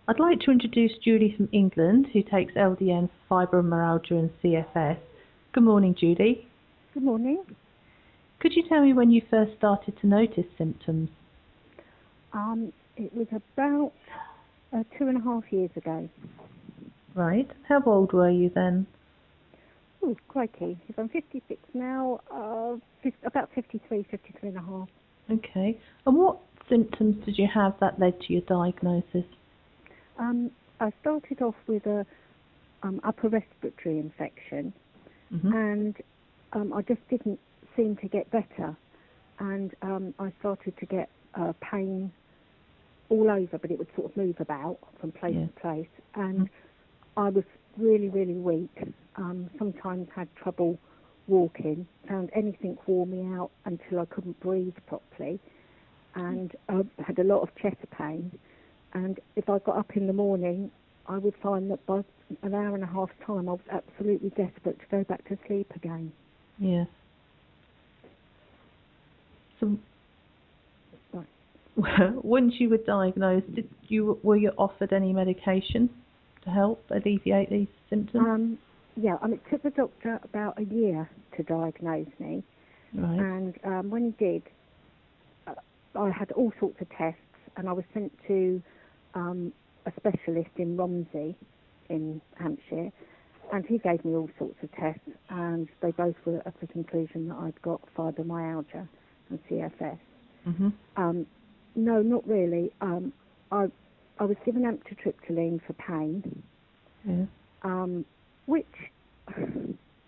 I'd like to introduce Judy from England, who takes LDN, fibromyalgia and CFS. Good morning, Judy. Good morning. Could you tell me when you first started to notice symptoms? It was about 2.5 years ago. Right. How old were you then? Oh, crikey. If I'm 56 now, about 53, 53 and a half. Okay. And what symptoms did you have that led to your diagnosis? I started off with a upper respiratory infection, and I just didn't seem to get better. And I started to get pain all over, but it would sort of move about from place to place. And I was really, really weak. Sometimes had trouble walking, found anything wore me out until I couldn't breathe properly, and had a lot of chest pain. And if I got up in the morning, I would find that by an hour and a half time I was absolutely desperate to go back to sleep again. Yes. So, once you were diagnosed, were you offered any medication to help alleviate these symptoms? Yeah, it took the doctor about a year to diagnose me. Right. And when he did, I had all sorts of tests, and I was sent to a specialist in Romsey in Hampshire, and he gave me all sorts of tests, and they both were at the conclusion that I'd got fibromyalgia and CFS. No, not really. I was given amitriptyline for pain, which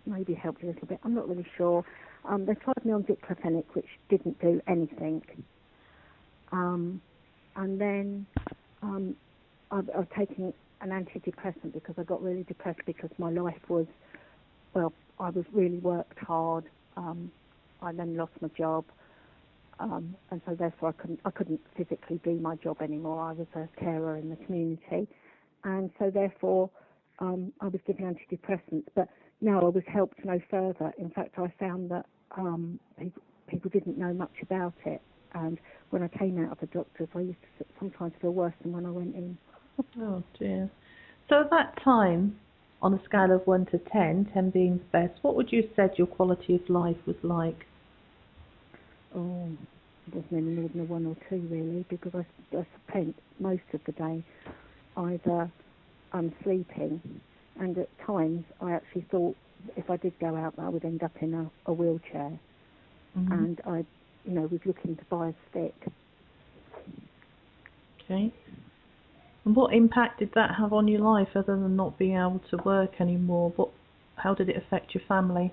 maybe helped a little bit. I'm not really sure. They tried me on diclofenac, which didn't do anything. And then I've taken an antidepressant because I got really depressed because my life was, I was really worked hard. I then lost my job. And so therefore I couldn't physically do my job anymore. I was a carer in the community, and so therefore I was given antidepressants. But now I was helped no further. In fact, I found that people didn't know much about it, and when I came out of the doctors, I used to sometimes feel worse than when I went in. Oh dear. So at that time, on a scale of 1 to 10, 10 being the best, what would you have said your quality of life was like? Oh, it wasn't any more than a 1 or 2 really, because I spent most of the day either sleeping, and at times I actually thought if I did go out I would end up in a wheelchair, and I was looking to buy a stick. Okay. And what impact did that have on your life other than not being able to work anymore? How did it affect your family?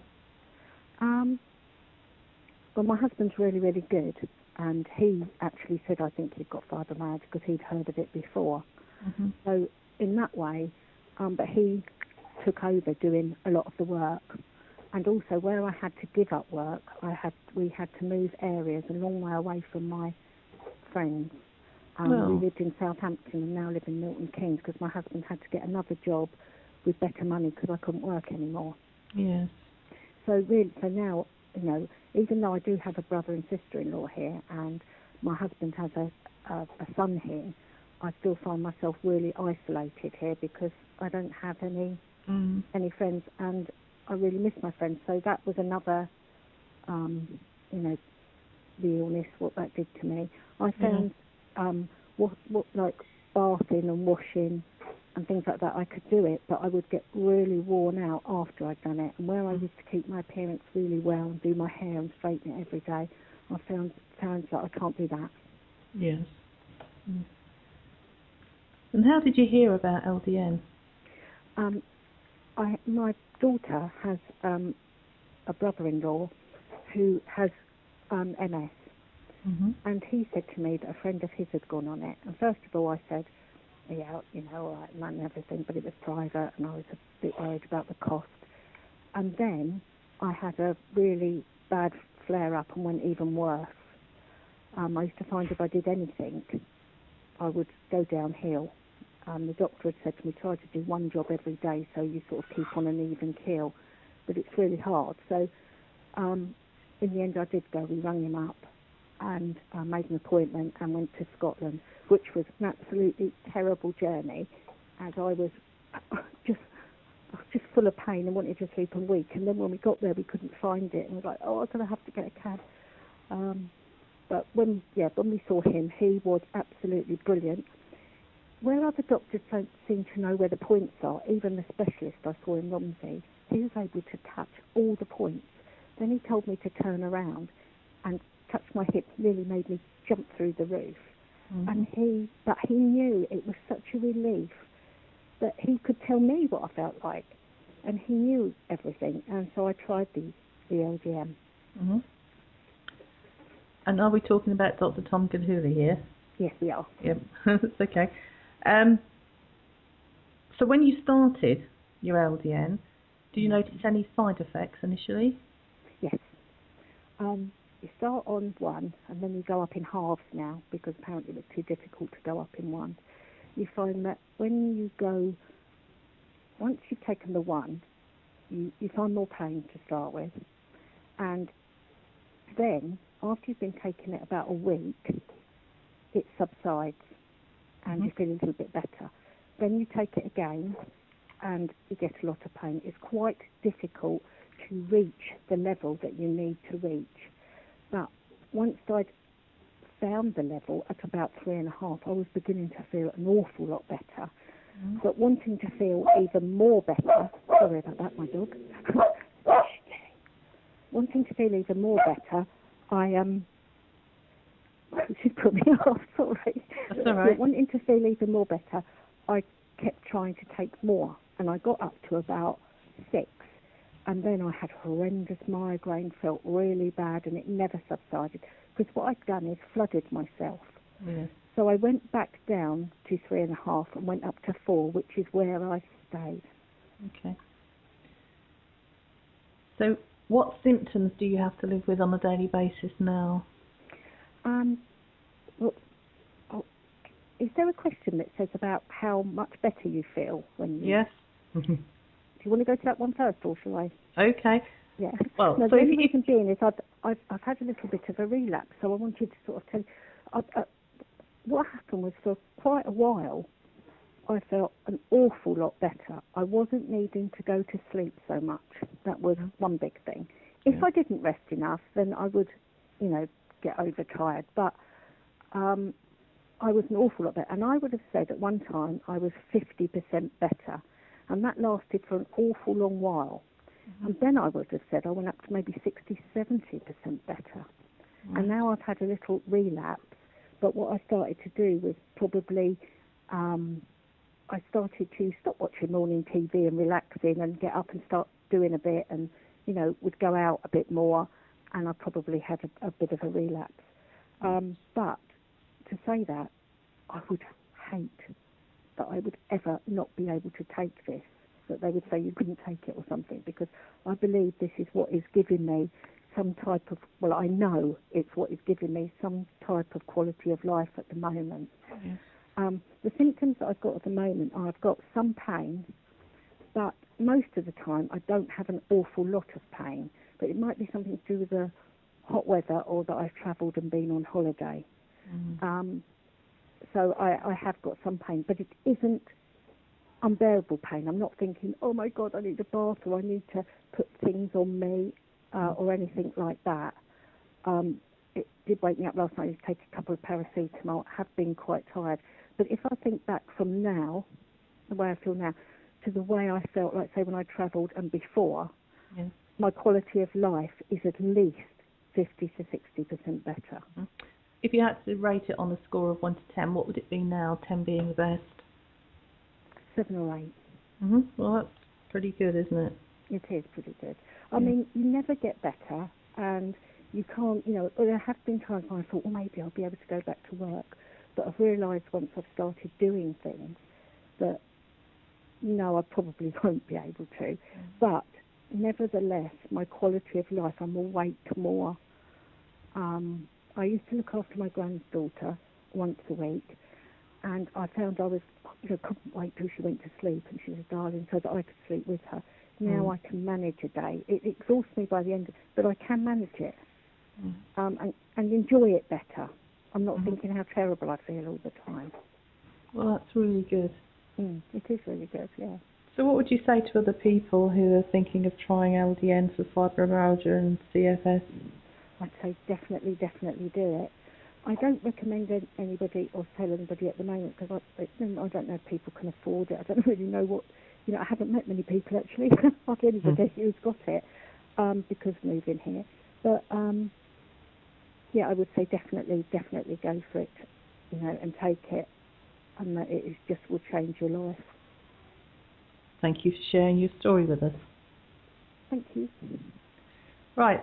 Well, my husband's really, really good, and he actually said, I think you've got fibromyalgia because he'd heard of it before. So in that way, but he took over doing a lot of the work. And also where I had to give up work, we had to move areas a long way away from my friends. We lived in Southampton and now live in Milton Keynes because my husband had to get another job with better money because I couldn't work anymore. Yes. So now, even though I do have a brother and sister-in-law here, and my husband has a son here, I still find myself really isolated here because I don't have any friends, and I really miss my friends. So that was another, the illness, what that did to me. I found what like bathing and washing and things like that, I could do it, but I would get really worn out after I'd done it. And where I used to keep my appearance really well and do my hair and straighten it every day, I found that I can't do that. Yes. And how did you hear about LDN? My daughter has a brother-in-law who has MS, and he said to me that a friend of his had gone on it. And first of all, I said, yeah, all right, and everything, but it was private, and I was a bit worried about the cost. And then I had a really bad flare-up and went even worse. I used to find if I did anything, I would go downhill. The doctor had said to me, try to do one job every day so you sort of keep on an even keel. But it's really hard. So in the end I did go. We rang him up, and made an appointment and went to Scotland, which was an absolutely terrible journey, as I was just full of pain and wanted to sleep and weak. And then when we got there, we couldn't find it, and I was like, oh, I'm going to have to get a cab. But when we saw him, he was absolutely brilliant. Where other doctors don't seem to know where the points are, even the specialist I saw in Romsey, he was able to touch all the points. Then he told me to turn around and touch my hips, nearly made me jump through the roof. And he knew it was such a relief that he could tell me what I felt like, and he knew everything. And so I tried the LDN. And are we talking about Dr. Tom Gilhooly here? Yes, we are. Yep, that's okay. So when you started your LDN, do you notice any side effects initially? Yes. You start on one, and then you go up in halves now, because apparently it was too difficult to go up in one. You find that when you go, once you've taken the one, you find more pain to start with. And then, after you've been taking it about a week, it subsides, and you feel a little bit better. Then you take it again, and you get a lot of pain. It's quite difficult to reach the level that you need to reach. But once I'd found the level at about 3.5, I was beginning to feel an awful lot better. But wanting to feel even more better, sorry about that, my dog. Wanting to feel even more better, she put me off, sorry. That's all right. Wanting to feel even more better, I kept trying to take more, and I got up to about 6. And then I had horrendous migraine, felt really bad, and it never subsided. Because what I'd done is flooded myself. Yes. So I went back down to 3.5 and went up to 4, which is where I stayed. Okay. So what symptoms do you have to live with on a daily basis now? Is there a question that says about how much better you feel when you... Yes. Do you want to go to that one first, or shall I? Okay. Yeah. Well, no, so the only reason being is I've had a little bit of a relapse, so I wanted to sort of tell you. What happened was, for quite a while, I felt an awful lot better. I wasn't needing to go to sleep so much. That was one big thing. If I didn't rest enough, then I would, get overtired. But I was an awful lot better. And I would have said at one time I was 50% better. And that lasted for an awful long while. And then I would have said I went up to maybe 60, 70% better. And now I've had a little relapse. But what I started to do was probably, I started to stop watching morning TV and relaxing and get up and start doing a bit and, would go out a bit more. And I probably had a bit of a relapse. But to say that, I would hate that I would ever not be able to take this, that they would say you couldn't take it or something, because I believe this is what is giving me some type of, well, I know it's what is giving me some type of quality of life at the moment. Yes. The symptoms that I've got at the moment are I've got some pain, but most of the time I don't have an awful lot of pain, but it might be something to do with the hot weather or that I've travelled and been on holiday. So I have got some pain, but it isn't unbearable pain. I'm not thinking, oh my God, I need a bath or I need to put things on me or anything like that. It did wake me up last night to take a couple of paracetamol. I have been quite tired. But if I think back from now, the way I feel now, to the way I felt, like say when I travelled and before, my quality of life is at least 50 to 60% better. If you had to rate it on a score of 1 to 10, what would it be now, 10 being the best? 7 or 8. Well, that's pretty good, isn't it? It is pretty good. I mean, you never get better, and you can't, there have been times when I thought, well, maybe I'll be able to go back to work. But I've realised once I've started doing things that, no, I probably won't be able to. But nevertheless, my quality of life, I'm awake more. I used to look after my granddaughter once a week, and I found I was, couldn't wait till she went to sleep, and she was a darling, so that I could sleep with her. Now I can manage a day. It exhausts me by the end, but I can manage it. and enjoy it better. I'm not thinking how terrible I feel all the time. Well, that's really good. It is really good, yeah. So what would you say to other people who are thinking of trying LDN for fibromyalgia and CFS? I'd say definitely do it. I don't recommend anybody or tell anybody at the moment because I don't know if people can afford it. I don't really know what, I haven't met many people actually, hardly anybody who's got it because moving here. But yeah, I would say definitely go for it, and take it, and that it just will change your life. Thank you for sharing your story with us. Thank you. Right.